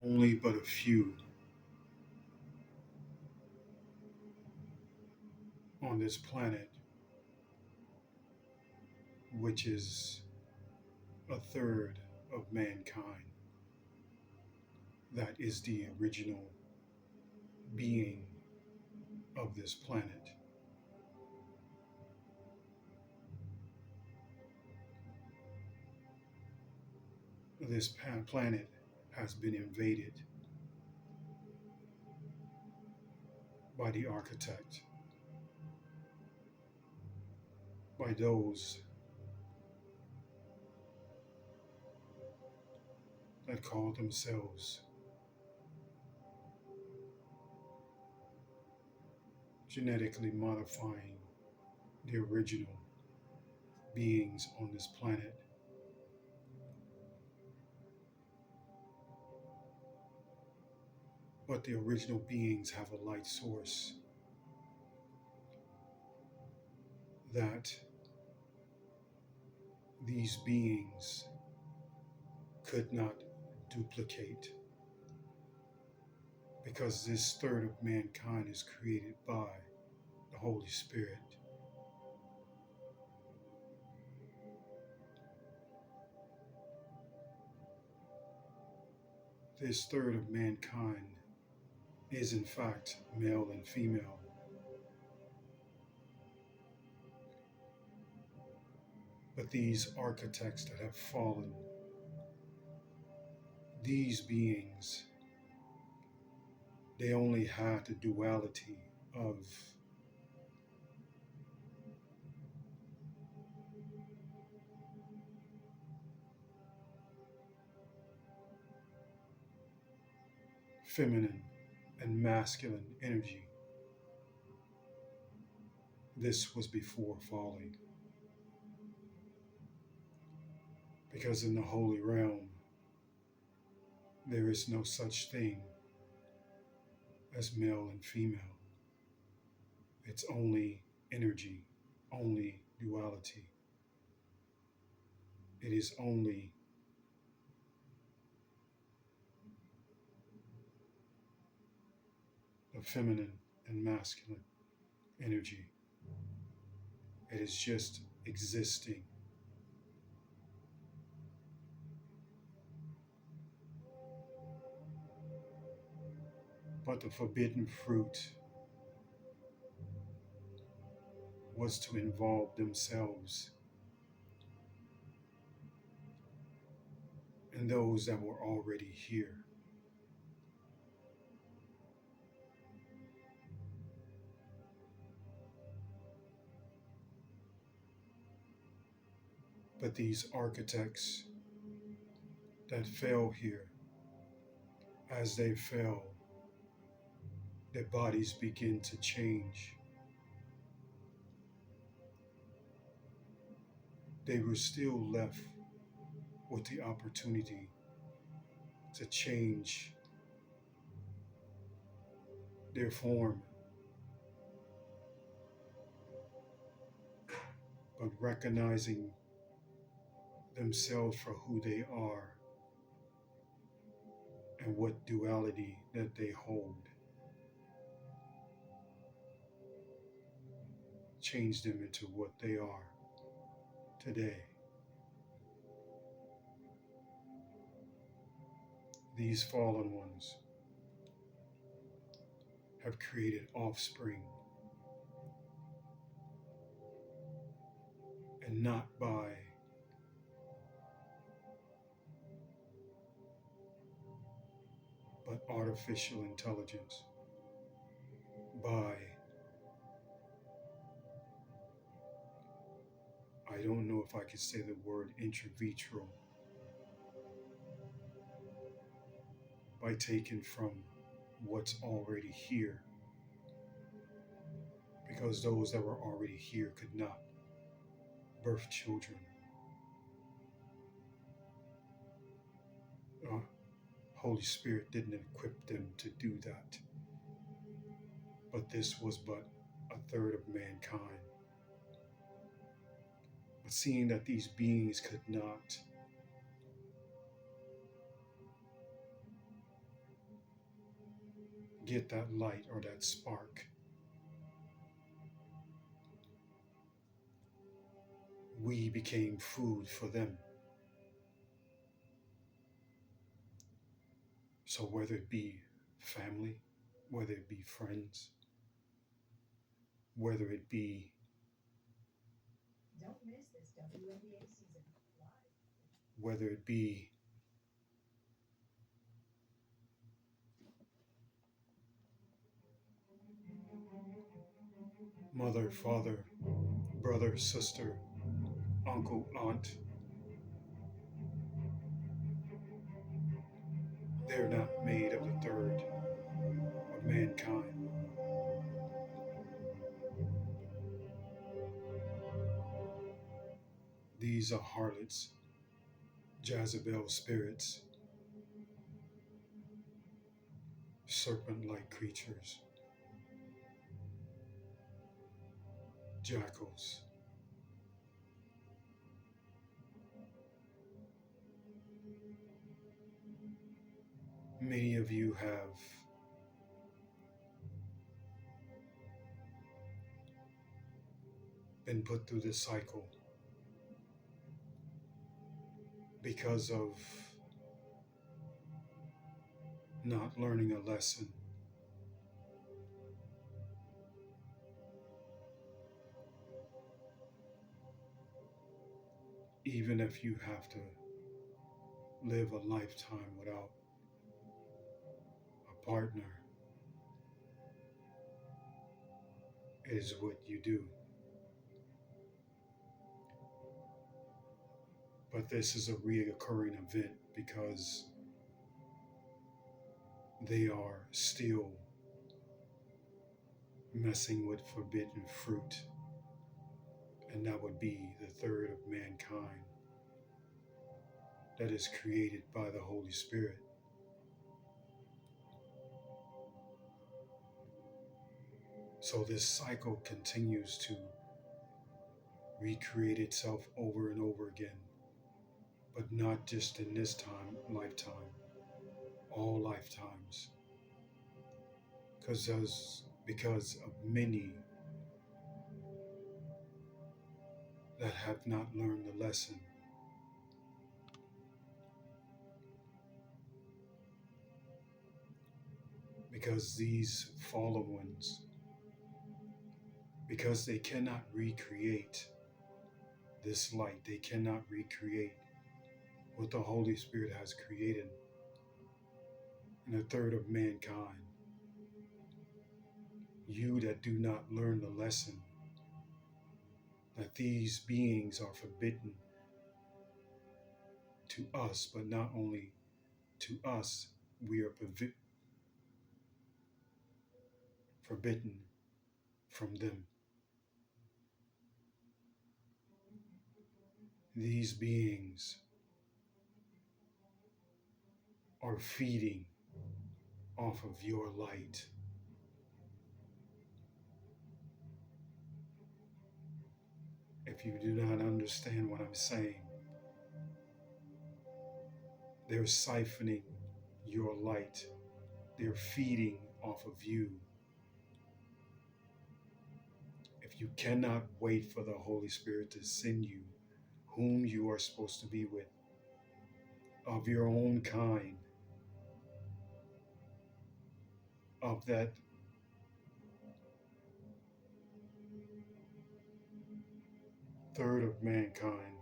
only but a few on this planet, which is a third of mankind, that is the original being of this planet. This planet has been invaded by the architect, by those that call themselves genetically modifying the original beings on this planet. But the original beings have a light source that these beings could not duplicate, because this third of mankind is created by the Holy Spirit. This third of mankind is in fact male and female, but these architects that have fallen, these beings, they only had the duality of feminine and masculine energy. This was before falling, because in the holy realm, there is no such thing as male and female. It's only energy, only duality. It is only the feminine and masculine energy. It is just existing. But the forbidden fruit was to involve themselves and those that were already here. But these architects that fell here, as they fell, their bodies begin to change. They were still left with the opportunity to change their form, but recognizing themselves for who they are and what duality that they hold, change them into what they are today. These fallen ones have created offspring, and not by but artificial intelligence, by, I don't know if I could say the word intravitreal, by taking from what's already here, because those that were already here could not birth children. Holy Spirit didn't equip them to do that. But this was but a third of mankind. But seeing that these beings could not get that light or that spark. We became food for them. So whether it be family, whether it be friends, whether it be don't miss this WNBA season live. Whether it be mother, father, brother, sister, uncle, aunt, they're not made of the third of mankind. These are harlots, Jezebel spirits, serpent-like creatures, jackals. Many of you have been put through this cycle because of not learning a lesson. Even if you have to live a lifetime without a partner, it is what you do. But this is a reoccurring event because they are still messing with forbidden fruit, and that would be the third of mankind that is created by the Holy Spirit. So this cycle continues to recreate itself over and over again, but not just in this lifetime, all lifetimes. Because of many that have not learned the lesson. Because these fallen ones, because they cannot recreate this light, they cannot recreate what the Holy Spirit has created in a third of mankind. You that do not learn the lesson that these beings are forbidden to us, but not only to us, we are forbidden from them. These beings are feeding off of your light. If you do not understand what I'm saying, they're siphoning your light. They're feeding off of you. If you cannot wait for the Holy Spirit to send you whom you are supposed to be with, of your own kind, of that third of mankind,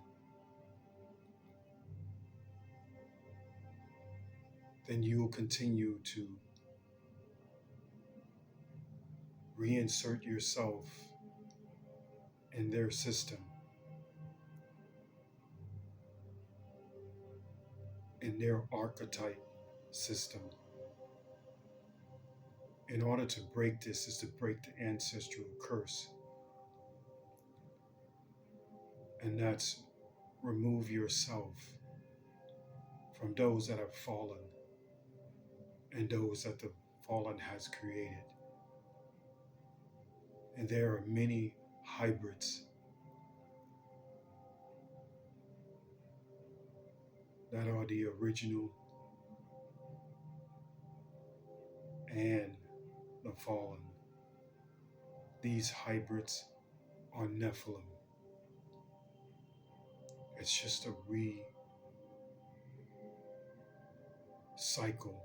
then you will continue to reinsert yourself in their system, in their archetype system. In order to break this is to break the ancestral curse. And that's remove yourself from those that have fallen and those that the fallen has created. And there are many hybrids that are the original and the fallen. These hybrids are Nephilim. It's just a recycle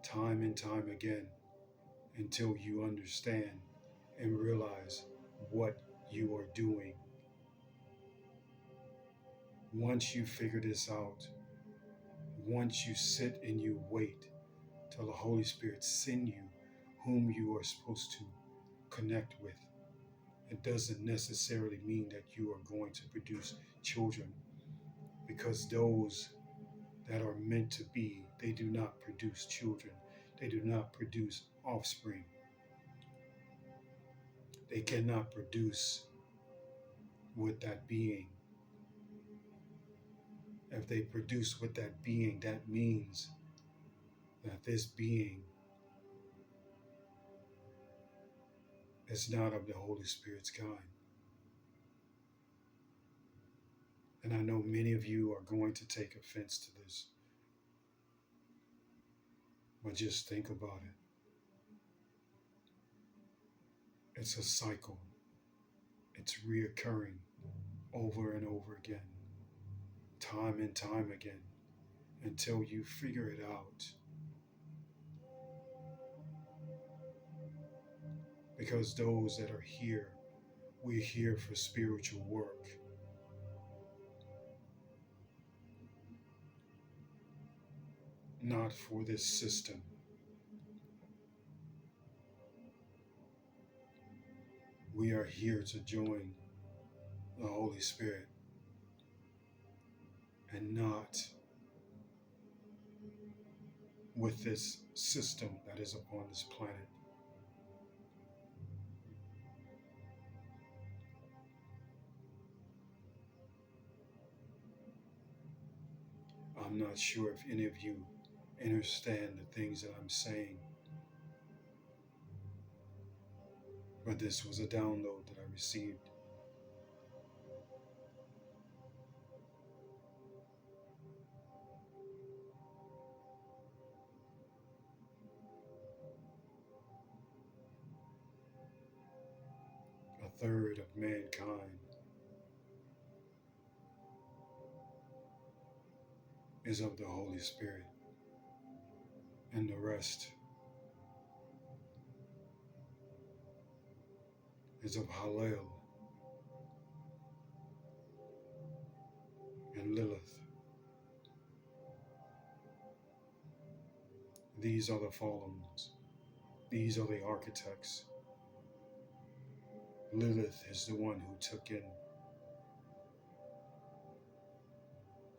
time and time again until you understand and realize what you are doing. Once you figure this out, once you sit and you wait till the Holy Spirit send you whom you are supposed to connect with, it doesn't necessarily mean that you are going to produce children, because those that are meant to be, they do not produce children. They do not produce offspring. They cannot produce with that being. If they produce with that being, that means that this being is not of the Holy Spirit's kind. And I know many of you are going to take offense to this, but just think about it. It's a cycle. It's reoccurring over and over again, time and time again, until you figure it out. Because those that are here, we're here for spiritual work. Not for this system. We are here to join the Holy Spirit and not with this system that is upon this planet. I'm not sure if any of you understand the things that I'm saying, but this was a download that I received. A third of mankind is of the Holy Spirit, and the rest is of Hallel and Lilith. These are the fallen ones. These are the architects. Lilith is the one who took in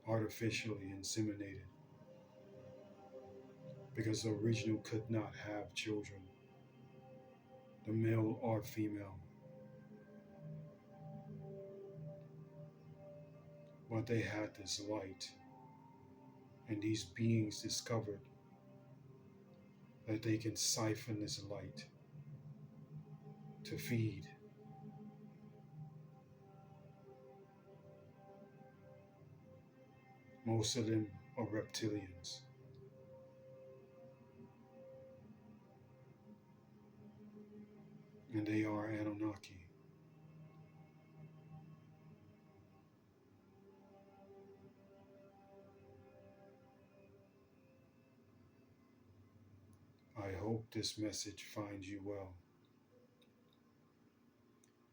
artificially inseminated, because the original could not have children, the male or female. But they had this light, and these beings discovered that they can siphon this light to feed. Most of them are reptilians. And they are Anunnaki. I hope this message finds you well.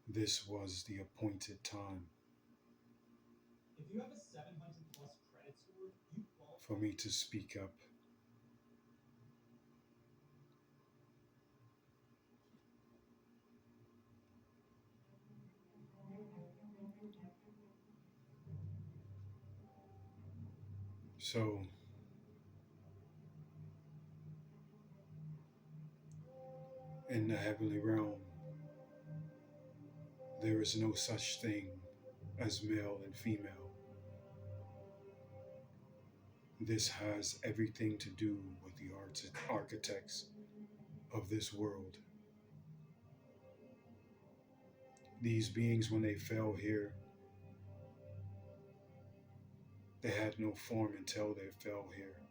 This was the appointed time. If you have a 700 plus credit score, you qualify for me to speak up. So, in the heavenly realm, there is no such thing as male and female. This has everything to do with the architects of this world. These beings, when they fell here, they had no form until they fell here.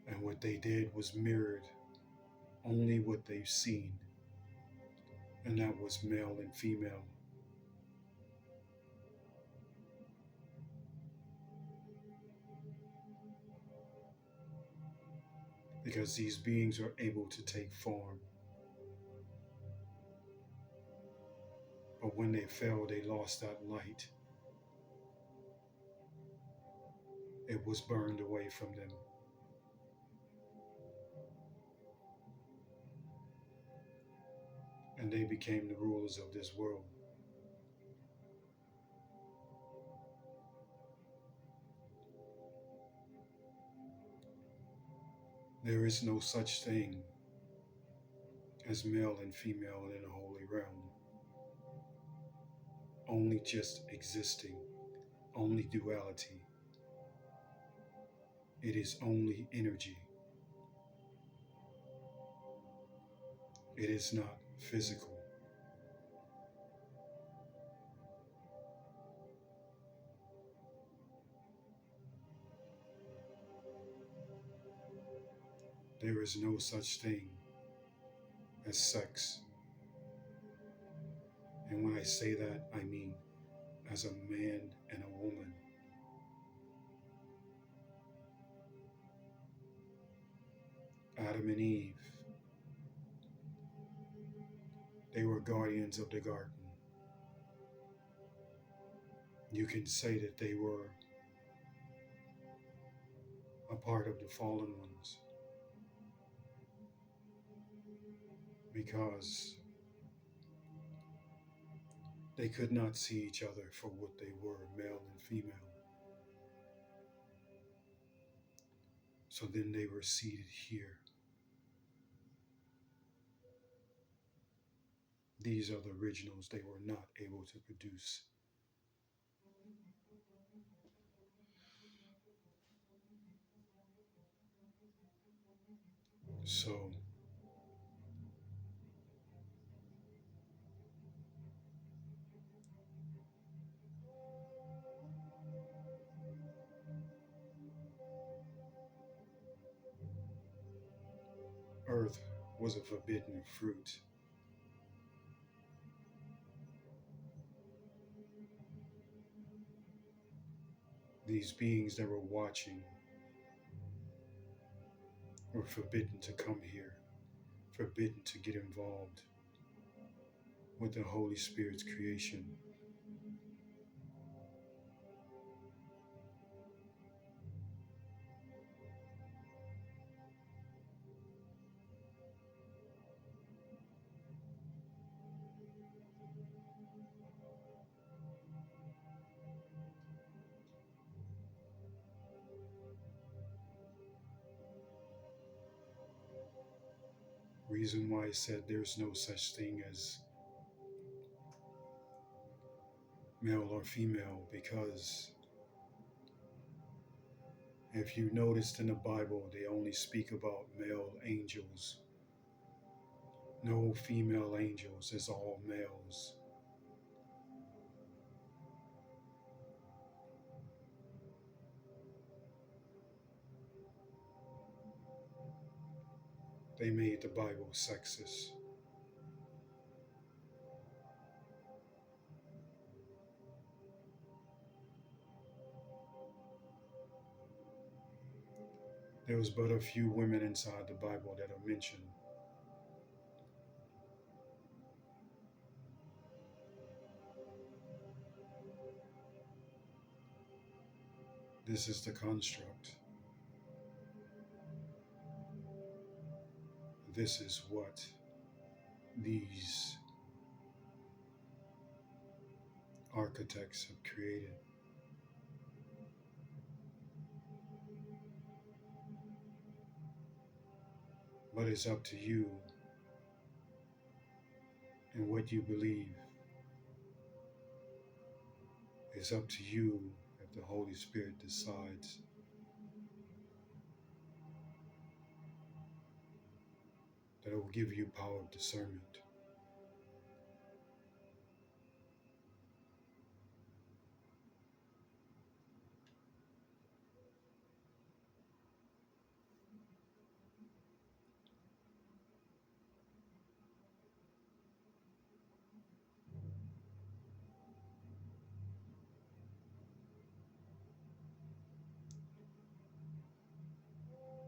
And what they did was mirrored only what they've seen, and that was male and female. Because these beings are able to take form. But when they fell, they lost that light. It was burned away from them. And they became the rulers of this world. There is no such thing as male and female in the holy realm. Only just existing, only duality. It is only energy. It is not physical. There is no such thing as sex. And when I say that, I mean as a man and a woman. Adam and Eve, they were guardians of the garden. You can say that they were a part of the fallen ones because they could not see each other for what they were, male and female. So then they were seated here. These are the originals they were not able to produce. So earth was a forbidden fruit. These beings that were watching were forbidden to come here, forbidden to get involved with the Holy Spirit's creation. Reason why I said there's no such thing as male or female, because if you noticed in the Bible, they only speak about male angels. No female angels, it's all males. They made the Bible sexist. There was but a few women inside the Bible that are mentioned. This is the construct. This is what these architects have created. But it's up to you and what you believe. It's up to you if the Holy Spirit decides that it will give you power of discernment.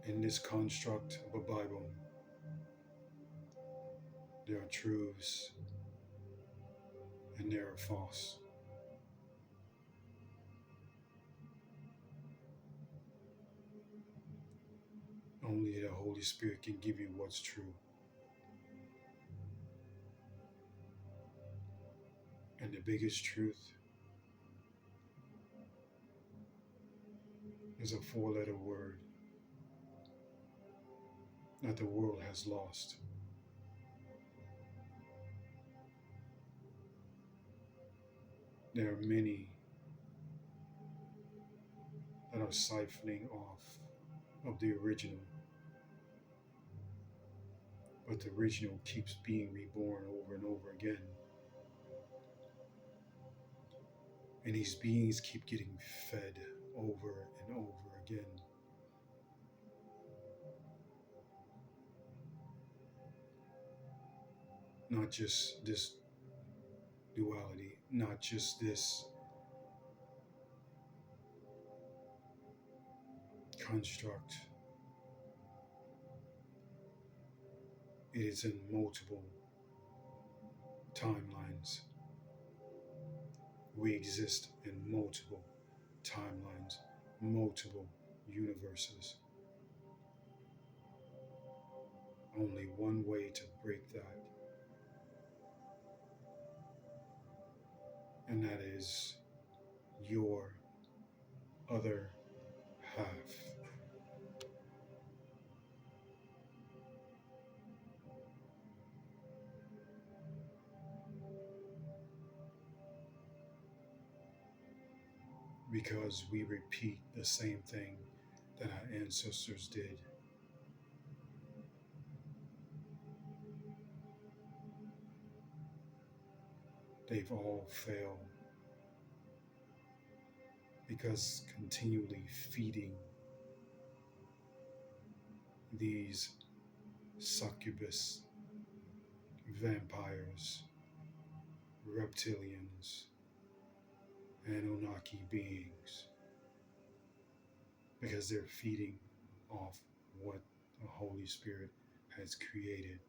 In this construct of a Bible, there are truths and there are false. Only the Holy Spirit can give you what's true. And the biggest truth is a four-letter word that the world has lost. There are many that are siphoning off of the original, but the original keeps being reborn over and over again. And these beings keep getting fed over and over again. Not just this duality, not just this construct. It is in multiple timelines. We exist in multiple timelines, multiple universes. Only one way to break that, and that is your other half. Because we repeat the same thing that our ancestors did. They've all failed because continually feeding these succubus, vampires, reptilians, Anunnaki beings, because they're feeding off what the Holy Spirit has created.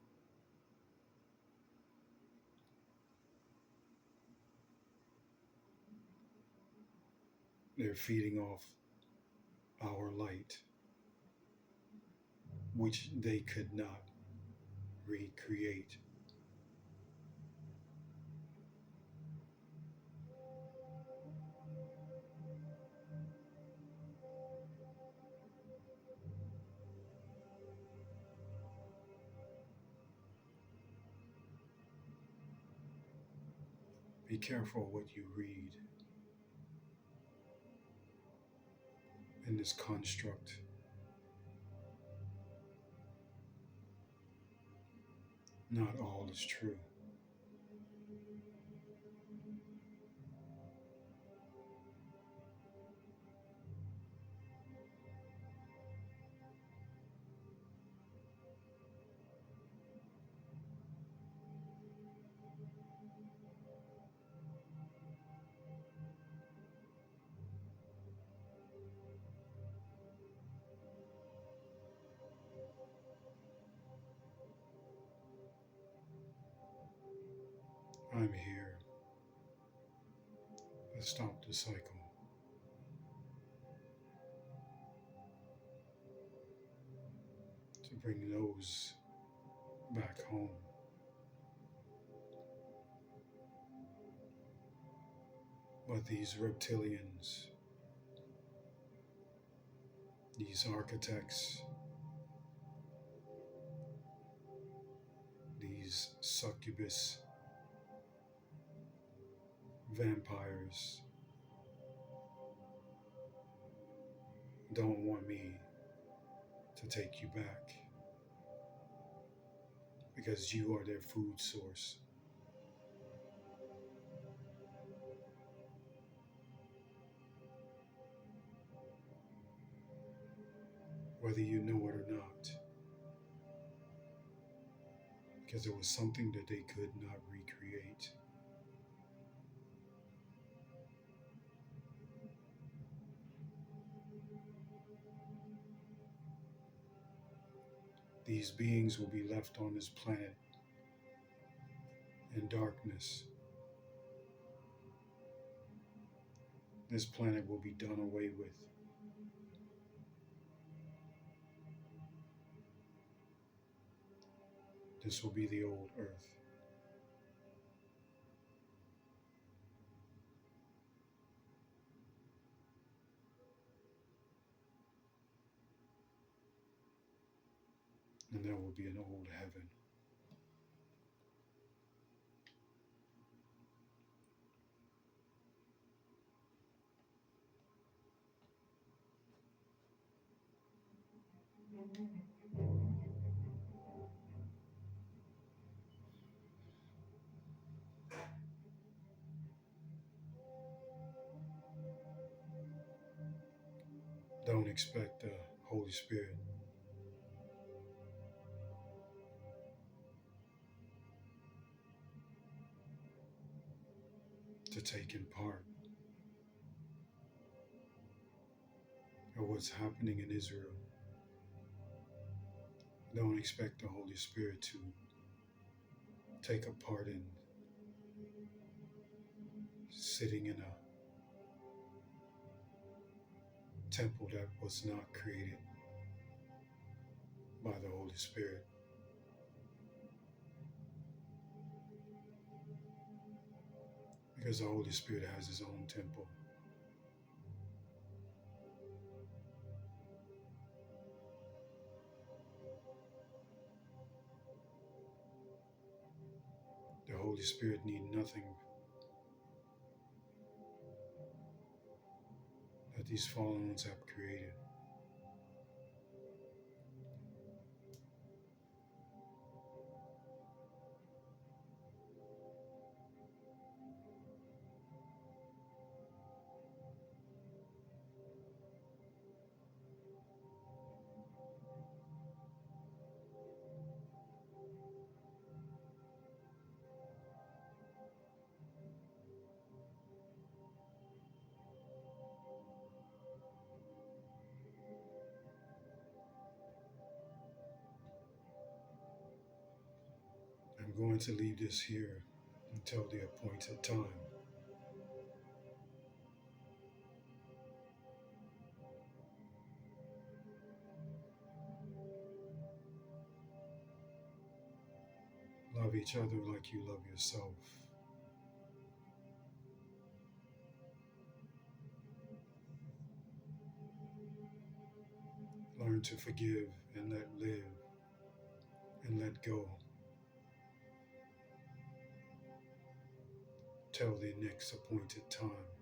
They're feeding off our light, which they could not recreate. Be careful what you read in this construct. Not all is true. I'm here to stop the cycle, to bring those back home. But these reptilians, these architects, these succubus, vampires, don't want me to take you back because you are their food source. Whether you know it or not, because it was something that they could not recreate. These beings will be left on this planet in darkness. This planet will be done away with. This will be the old earth. And there will be an old heaven. Don't expect the Holy Spirit to take in part of what's happening in Israel. Don't expect the Holy Spirit to take a part in sitting in a temple that was not created by the Holy Spirit. Because the Holy Spirit has his own temple. The Holy Spirit need nothing that these fallen ones have created. I'm going to leave this here until the appointed time. Love each other like you love yourself. Learn to forgive and let live and let go. Till the next appointed time.